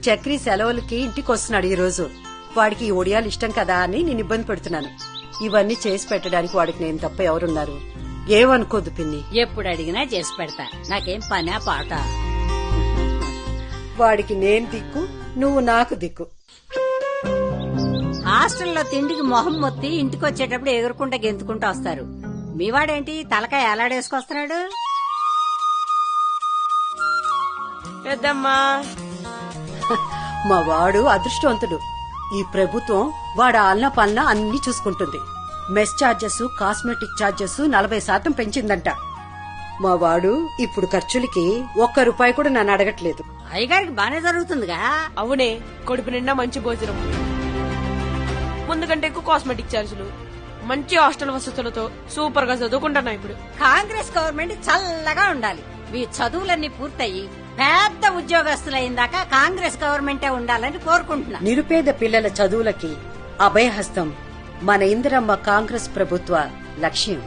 చక్రి సెలవులకి ఇంటికి వస్తున్నాడు ఈ రోజు. వాడికి ఈ ఒడియాలు ఇష్టం కదా అని నేను ఇబ్బంది పెడుతున్నాను. ఇవన్నీ చేసి పెట్టడానికి వాడికి నేను తప్ప ఎవరున్నారు? ఏమనుకోదు పిన్ని. ఎప్పుడు అడిగినా చేసి పెడతా, నాకేం పనా పాట. వాడికి నేను దిక్కు, నువ్వు నాకు దిక్కు. హాస్టల్లో తిండికి మొహం మొత్తి ఇంటికి వచ్చేటప్పుడు ఎగురుకుంటా గెంతుకుంటా వస్తారు. మీవాడేంటి తలకాయ ఎలాడేసుకొస్తున్నాడు? పెద్దమ్మా, మా వాడు అదృష్టవంతుడు. ఈ ప్రభుత్వం వాడు ఆలన పాలన అన్ని చూసుకుంటుంది. Mess charges, cosmetic charges 40% పెంచిందంట. మా వాడు ఇప్పుడు ఖర్చులకి ₹1 కూడా నన్ను అడగట్లేదు. అయ్యగారికి బానే జరుగుతుందిగా. అవునే, కడుపు నిండా మంచి భోజనం, ముందు కంటే ఎక్కువ కాస్మెటిక్ ఛార్జీలు, మంచి హాస్టల్ వసతులతో సూపర్ గా చదువుకుంటున్నా. ఇప్పుడు కాంగ్రెస్ గవర్నమెంట్ చల్లగా ఉండాలి. మీ చదువులన్నీ పూర్తయి పెద్ద ఉద్యోగస్తులైందాకా కాంగ్రెస్ గవర్నమెంటే ఉండాలని కోరుకుంటున్నా. నిరుపేద పిల్లల చదువులకి అభయహస్తం మన ఇందిరమ్మ కాంగ్రెస్ ప్రభుత్వ లక్ష్యం.